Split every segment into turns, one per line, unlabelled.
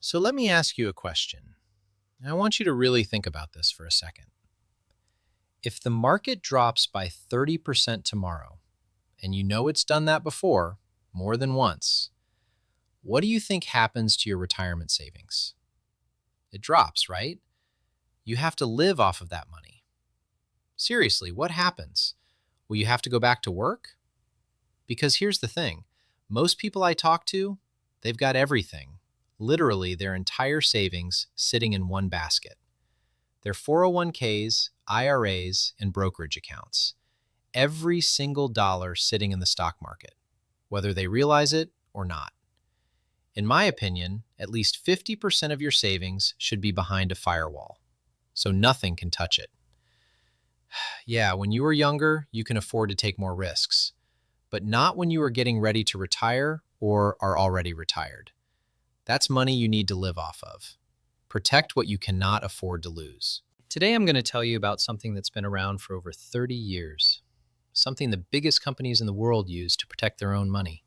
So let me ask you a question. I want you to really think about this for a second. If the market drops by 30% tomorrow, and you know it's done that before, more than once, what do you think happens to your retirement savings? It drops, right? You have to live off of that money. Seriously, what happens? Will you have to go back to work? Because here's the thing, most people I talk to, they've got everything, literally their entire savings sitting in one basket. Their 401ks, IRAs, and brokerage accounts. Every single dollar sitting in the stock market, whether they realize it or not. In my opinion, at least 50% of your savings should be behind a firewall, so nothing can touch it. Yeah, when you were younger, you can afford to take more risks, but not when you are getting ready to retire or are already retired. That's money you need to live off of. Protect what you cannot afford to lose. Today, I'm going to tell you about something that's been around for over 30 years, something the biggest companies in the world use to protect their own money,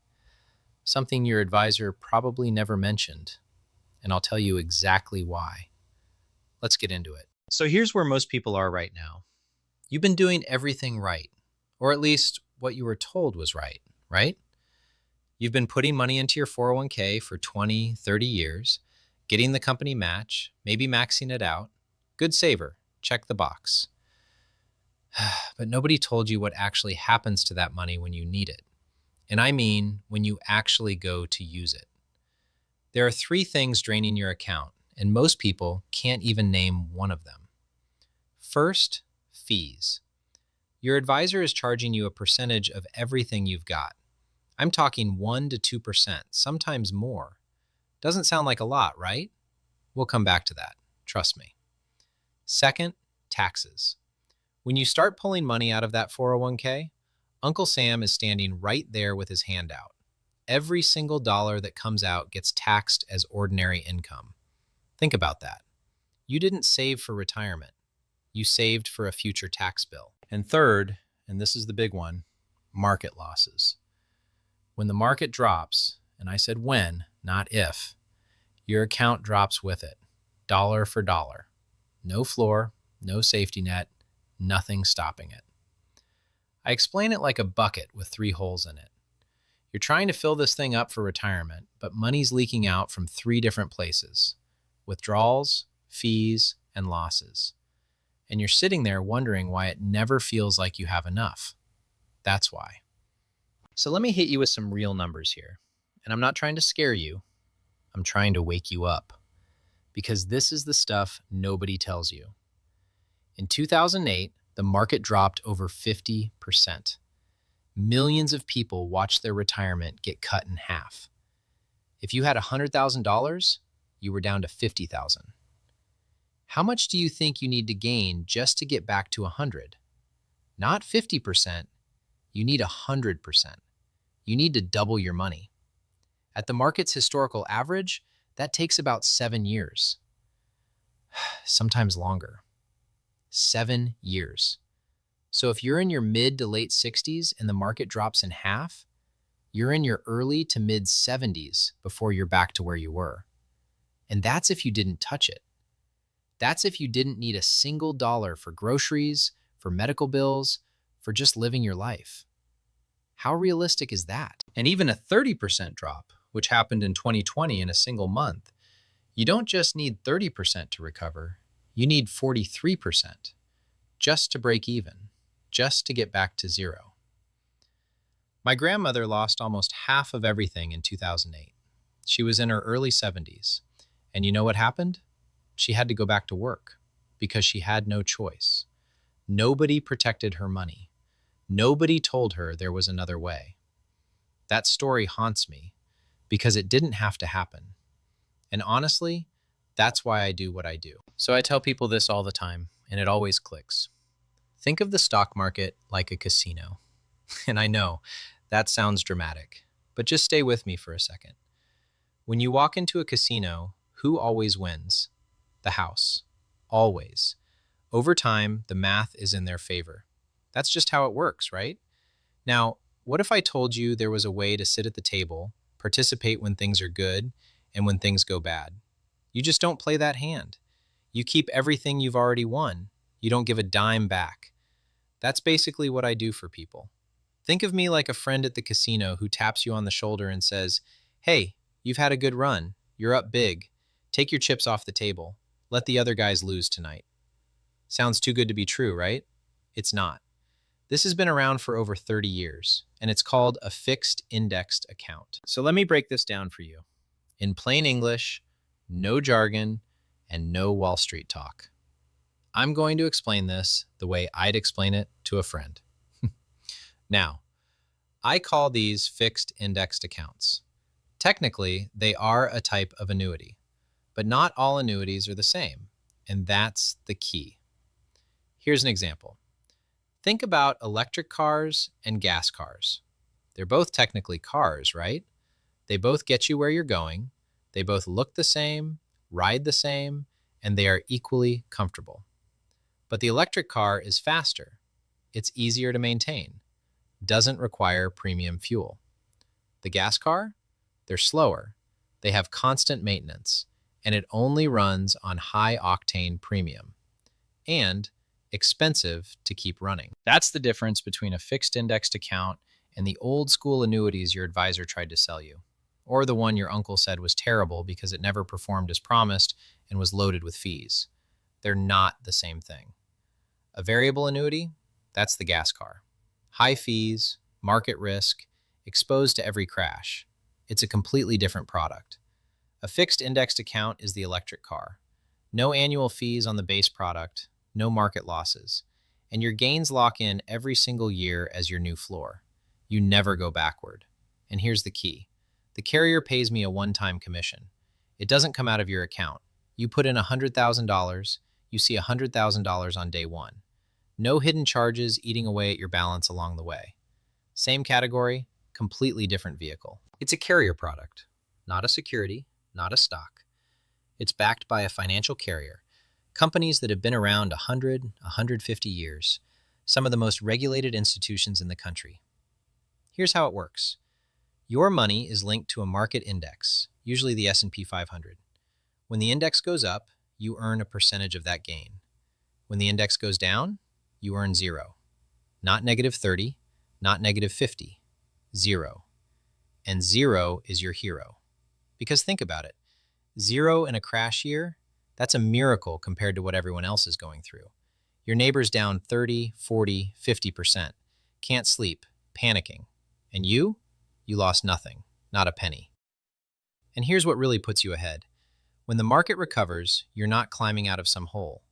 something your advisor probably never mentioned, and I'll tell you exactly why. Let's get into it. So here's where most people are right now. You've been doing everything right, or at least what you were told was right, right? You've been putting money into your 401k for 20, 30 years, getting the company match, maybe maxing it out. Good saver, check the box. But nobody told you what actually happens to that money when you need it. And I mean when you actually go to use it. There are three things draining your account, and most people can't even name one of them. First, fees. Your advisor is charging you a percentage of everything you've got. I'm talking 1 to 2%, sometimes more. Doesn't sound like a lot, right? We'll come back to that. Trust me. Second, taxes. When you start pulling money out of that 401k, Uncle Sam is standing right there with his hand out. Every single dollar that comes out gets taxed as ordinary income. Think about that. You didn't save for retirement. You saved for a future tax bill. And third, and this is the big one, market losses. When the market drops, and I said when, not if, your account drops with it, dollar for dollar. No floor, no safety net, nothing stopping it. I explain it like a bucket with 3 holes in it. You're trying to fill this thing up for retirement, but money's leaking out from 3 different places: withdrawals, fees, and losses. And you're sitting there wondering why it never feels like you have enough. That's why. So let me hit you with some real numbers here. And I'm not trying to scare you. I'm trying to wake you up. Because this is the stuff nobody tells you. In 2008, the market dropped over 50%. Millions of people watched their retirement get cut in half. If you had $100,000, you were down to $50,000. How much do you think you need to gain just to get back to 100? Not 50%, you need 100%. You need to double your money. At the market's historical average, that takes about 7 years. Sometimes longer. 7 years. So if you're in your mid to late 60s and the market drops in half, you're in your early to mid 70s before you're back to where you were. And that's if you didn't touch it. That's if you didn't need a single dollar for groceries, for medical bills, for just living your life. How realistic is that? And even a 30% drop, which happened in 2020 in a single month, you don't just need 30% to recover, you need 43% just to break even, just to get back to zero. My grandmother lost almost half of everything in 2008. She was in her early 70s. And you know what happened? She had to go back to work because she had no choice. Nobody protected her money. Nobody told her there was another way. That story haunts me because it didn't have to happen. And honestly, that's why I do what I do. So I tell people this all the time, and it always clicks. Think of the stock market like a casino. And I know that sounds dramatic, but just stay with me for a second. When you walk into a casino, who always wins? The house. Always. Over time, the math is in their favor. That's just how it works, right? Now, what if I told you there was a way to sit at the table, participate when things are good, and when things go bad? You just don't play that hand. You keep everything you've already won. You don't give a dime back. That's basically what I do for people. Think of me like a friend at the casino who taps you on the shoulder and says, "Hey, you've had a good run. You're up big. Take your chips off the table. Let the other guys lose tonight." Sounds too good to be true, right? It's not. This has been around for over 30 years, and it's called a fixed indexed account. So let me break this down for you. In plain English, no jargon, and no Wall Street talk. I'm going to explain this the way I'd explain it to a friend. Now, I call these fixed indexed accounts. Technically, they are a type of annuity, but not all annuities are the same, and that's the key. Here's an example. Think about electric cars and gas cars. They're both technically cars, right? They both get you where you're going. They both look the same, ride the same, and they are equally comfortable. But the electric car is faster. It's easier to maintain. Doesn't require premium fuel. The gas car? They're slower. They have constant maintenance, and it only runs on high octane premium. And expensive to keep running. That's the difference between a fixed indexed account and the old school annuities your advisor tried to sell you, or the one your uncle said was terrible because it never performed as promised and was loaded with fees. They're not the same thing. A variable annuity, that's the gas car. High fees, market risk, exposed to every crash. It's a completely different product. A fixed indexed account is the electric car. No annual fees on the base product, no market losses, and your gains lock in every single year as your new floor. You never go backward. And here's the key. The carrier pays me a one-time commission. It doesn't come out of your account. You put in $100,000, you see $100,000 on day one. No hidden charges eating away at your balance along the way. Same category, completely different vehicle. It's a carrier product, not a security, not a stock. It's backed by a financial carrier. Companies that have been around 100, 150 years, some of the most regulated institutions in the country. Here's how it works. Your money is linked to a market index, usually the S&P 500. When the index goes up, you earn a percentage of that gain. When the index goes down, you earn zero. Not negative 30, not negative 50, zero. And zero is your hero. Because think about it, zero in a crash year, that's a miracle compared to what everyone else is going through. Your neighbor's down 30, 40, 50%. Can't sleep, panicking. And you lost nothing, not a penny. And here's what really puts you ahead. When the market recovers, you're not climbing out of some hole.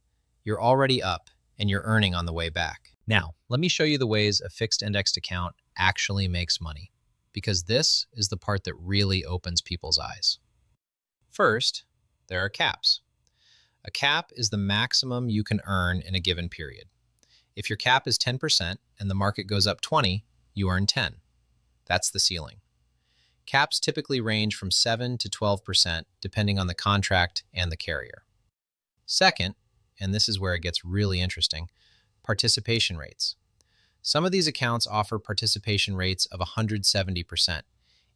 You're already up, and you're earning on the way back. Now, let me show you the ways a fixed indexed account actually makes money, because this is the part that really opens people's eyes. First, there are caps. A cap is the maximum you can earn in a given period. If your cap is 10% and the market goes up 20, you earn 10. That's the ceiling. Caps typically range from 7 to 12% depending on the contract and the carrier. Second, and this is where it gets really interesting, participation rates. Some of these accounts offer participation rates of 170%,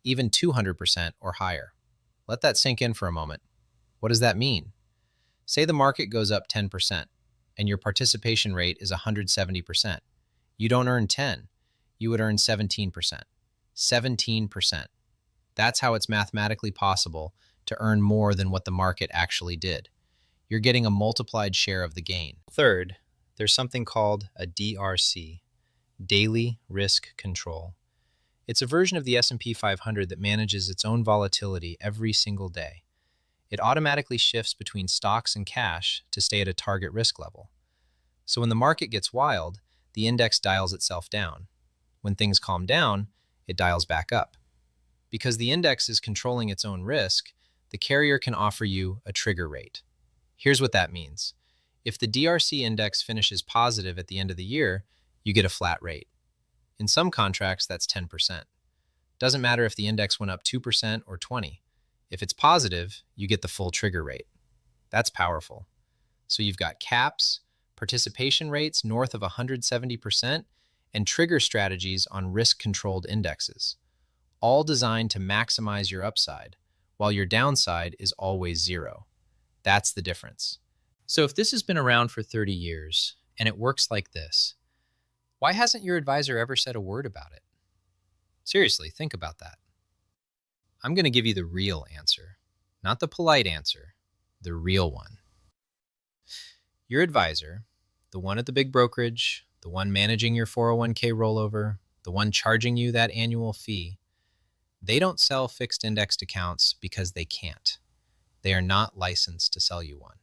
even 200% or higher. Let that sink in for a moment. What does that mean? Say the market goes up 10% and your participation rate is 170%. You don't earn 10, you would earn 17%. 17%. That's how it's mathematically possible to earn more than what the market actually did. You're getting a multiplied share of the gain. Third, there's something called a DRC, Daily Risk Control. It's a version of the S&P 500 that manages its own volatility every single day. It automatically shifts between stocks and cash to stay at a target risk level. So when the market gets wild, the index dials itself down. When things calm down, it dials back up. Because the index is controlling its own risk, the carrier can offer you a trigger rate. Here's what that means. If the DRC index finishes positive at the end of the year, you get a flat rate. In some contracts, that's 10%. Doesn't matter if the index went up 2% or 20%. If it's positive, you get the full trigger rate. That's powerful. So you've got caps, participation rates north of 170%, and trigger strategies on risk-controlled indexes, all designed to maximize your upside, while your downside is always zero. That's the difference. So if this has been around for 30 years and it works like this, why hasn't your advisor ever said a word about it? Seriously, think about that. I'm going to give you the real answer, not the polite answer, the real one. Your advisor, the one at the big brokerage, the one managing your 401k rollover, the one charging you that annual fee, they don't sell fixed indexed accounts because they can't. They are not licensed to sell you one.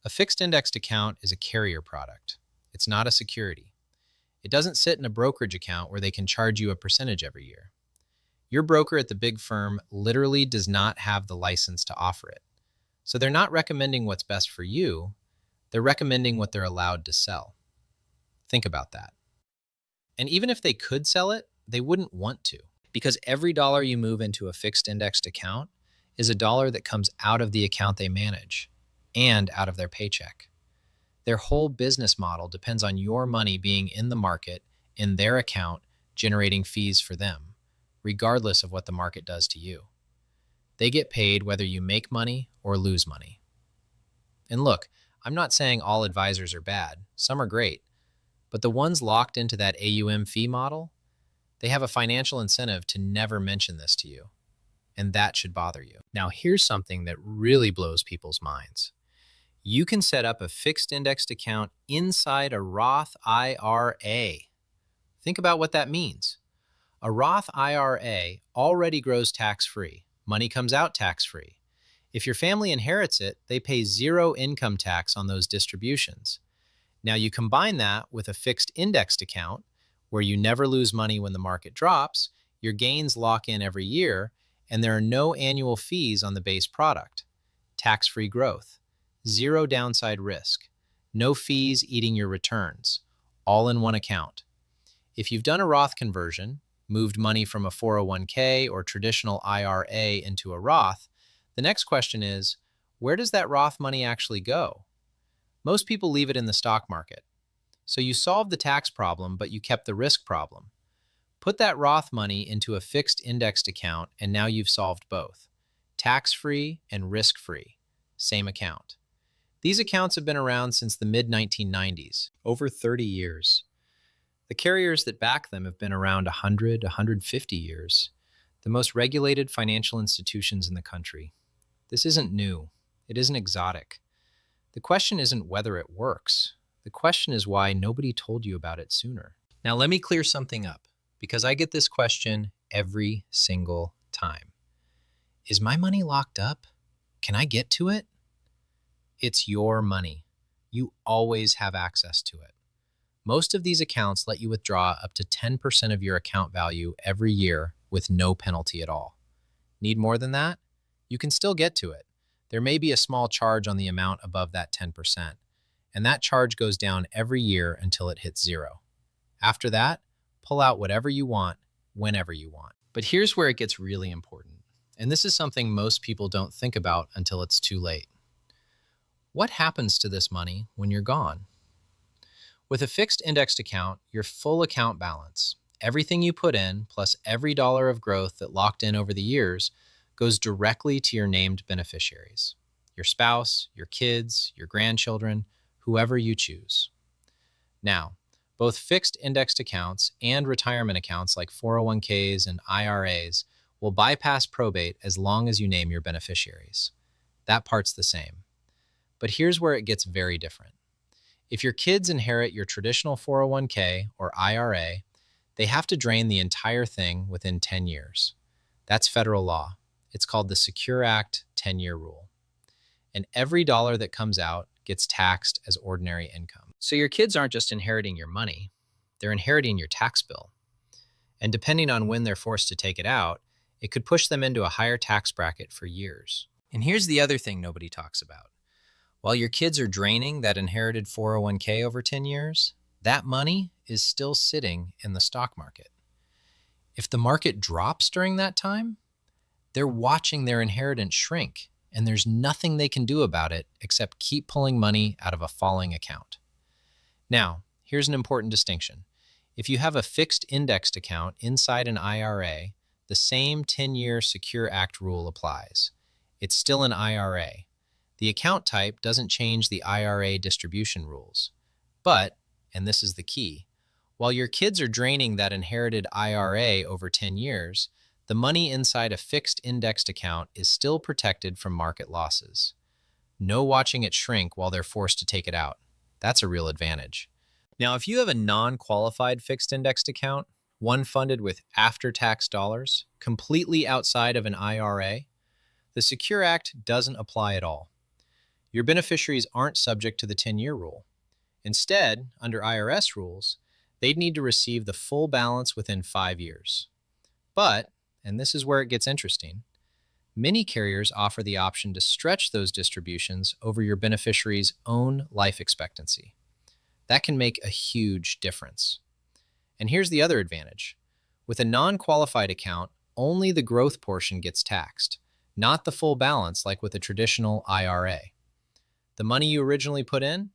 A fixed indexed account is a carrier product. It's not a security. It doesn't sit in a brokerage account where they can charge you a percentage every year. Your broker at the big firm literally does not have the license to offer it. So they're not recommending what's best for you. They're recommending what they're allowed to sell. Think about that. And even if they could sell it, they wouldn't want to, because every dollar you move into a fixed indexed account is a dollar that comes out of the account they manage and out of their paycheck. Their whole business model depends on your money being in the market, in their account, generating fees for them, regardless of what the market does to you. They get paid whether you make money or lose money. And look, I'm not saying all advisors are bad. Some are great. But the ones locked into that AUM fee model, they have a financial incentive to never mention this to you. And that should bother you. Now, here's something that really blows people's minds. You can set up a fixed indexed account inside a Roth IRA. Think about what that means. A Roth IRA already grows tax-free. Money comes out tax-free. If your family inherits it, they pay zero income tax on those distributions. Now you combine that with a fixed indexed account where you never lose money when the market drops, your gains lock in every year, and there are no annual fees on the base product. Tax-free growth. Zero downside risk, no fees eating your returns, all in one account. If you've done a Roth conversion, moved money from a 401k or traditional IRA into a Roth, the next question is, where does that Roth money actually go? Most people leave it in the stock market. So you solved the tax problem, but you kept the risk problem. Put that Roth money into a fixed indexed account, and now you've solved both. Tax-free and risk-free, same account. These accounts have been around since the mid-1990s, over 30 years. The carriers that back them have been around 100, 150 years, the most regulated financial institutions in the country. This isn't new. It isn't exotic. The question isn't whether it works. The question is why nobody told you about it sooner. Now, let me clear something up, because I get this question every single time. Is my money locked up? Can I get to it? It's your money. You always have access to it. Most of these accounts let you withdraw up to 10% of your account value every year with no penalty at all. Need more than that? You can still get to it. There may be a small charge on the amount above that 10%, and that charge goes down every year until it hits zero. After that, pull out whatever you want, whenever you want. But here's where it gets really important, and this is something most people don't think about until it's too late. What happens to this money when you're gone? With a fixed indexed account, your full account balance, everything you put in plus every dollar of growth that locked in over the years, goes directly to your named beneficiaries, your spouse, your kids, your grandchildren, whoever you choose. Now, both fixed indexed accounts and retirement accounts like 401ks and IRAs will bypass probate as long as you name your beneficiaries. That part's the same. But here's where it gets very different. If your kids inherit your traditional 401k or IRA, they have to drain the entire thing within 10 years. That's federal law. It's called the Secure Act 10-year rule. And every dollar that comes out gets taxed as ordinary income. So your kids aren't just inheriting your money, they're inheriting your tax bill. And depending on when they're forced to take it out, it could push them into a higher tax bracket for years. And here's the other thing nobody talks about. While your kids are draining that inherited 401k over 10 years, that money is still sitting in the stock market. If the market drops during that time, they're watching their inheritance shrink, and there's nothing they can do about it except keep pulling money out of a falling account. Now, here's an important distinction. If you have a fixed indexed account inside an IRA, the same 10-year Secure Act rule applies. It's still an IRA. The account type doesn't change the IRA distribution rules. But, and this is the key, while your kids are draining that inherited IRA over 10 years, the money inside a fixed indexed account is still protected from market losses. No watching it shrink while they're forced to take it out. That's a real advantage. Now, if you have a non-qualified fixed indexed account, one funded with after-tax dollars, completely outside of an IRA, the Secure Act doesn't apply at all. Your beneficiaries aren't subject to the 10-year rule. Instead, under IRS rules, they'd need to receive the full balance within 5 years. But, and this is where it gets interesting, many carriers offer the option to stretch those distributions over your beneficiary's own life expectancy. That can make a huge difference. And here's the other advantage. With a non-qualified account, only the growth portion gets taxed, not the full balance like with a traditional IRA. The money you originally put in,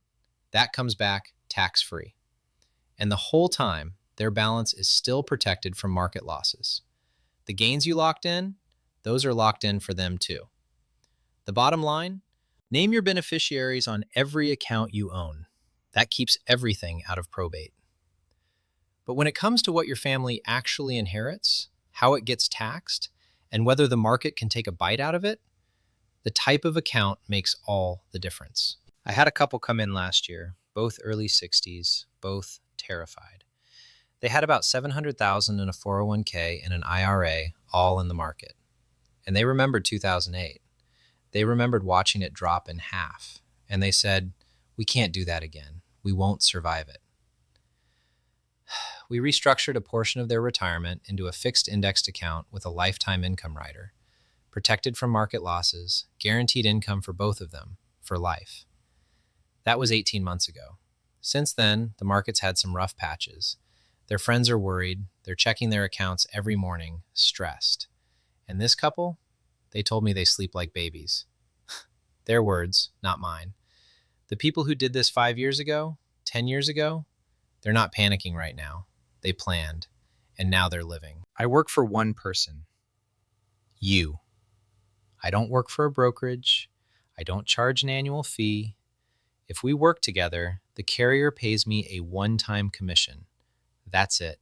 that comes back tax-free. And the whole time, their balance is still protected from market losses. The gains you locked in, those are locked in for them too. The bottom line, name your beneficiaries on every account you own. That keeps everything out of probate. But when it comes to what your family actually inherits, how it gets taxed, and whether the market can take a bite out of it, the type of account makes all the difference. I had a couple come in last year, both early 60s, both terrified. They had about $700,000 in a 401k and an IRA, all in the market. And they remembered 2008. They remembered watching it drop in half. And they said, "We can't do that again. We won't survive it." We restructured a portion of their retirement into a fixed indexed account with a lifetime income rider, protected from market losses, guaranteed income for both of them, for life. That was 18 months ago. Since then, the market's had some rough patches. Their friends are worried. They're checking their accounts every morning, stressed. And this couple, they told me they sleep like babies. Their words, not mine. The people who did this 5 years ago, 10 years ago, they're not panicking right now. They planned, and now they're living. I work for one person. You. I don't work for a brokerage. I don't charge an annual fee. If we work together, the carrier pays me a one-time commission. That's it.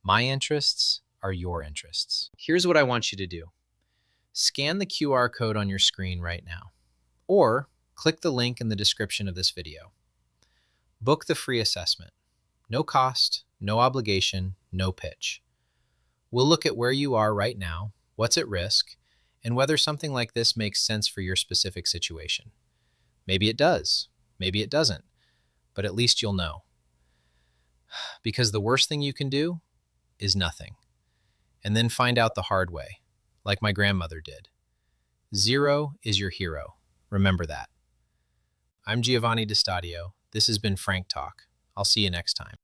My interests are your interests. Here's what I want you to do. Scan the QR code on your screen right now, or click the link in the description of this video. Book the free assessment. No cost, no obligation, no pitch. We'll look at where you are right now, what's at risk, and whether something like this makes sense for your specific situation. Maybe it does, maybe it doesn't, but at least you'll know. Because the worst thing you can do is nothing, and then find out the hard way, like my grandmother did. Zero is your hero. Remember that. I'm Giovanni Stadio. This has been Frank Talk. I'll see you next time.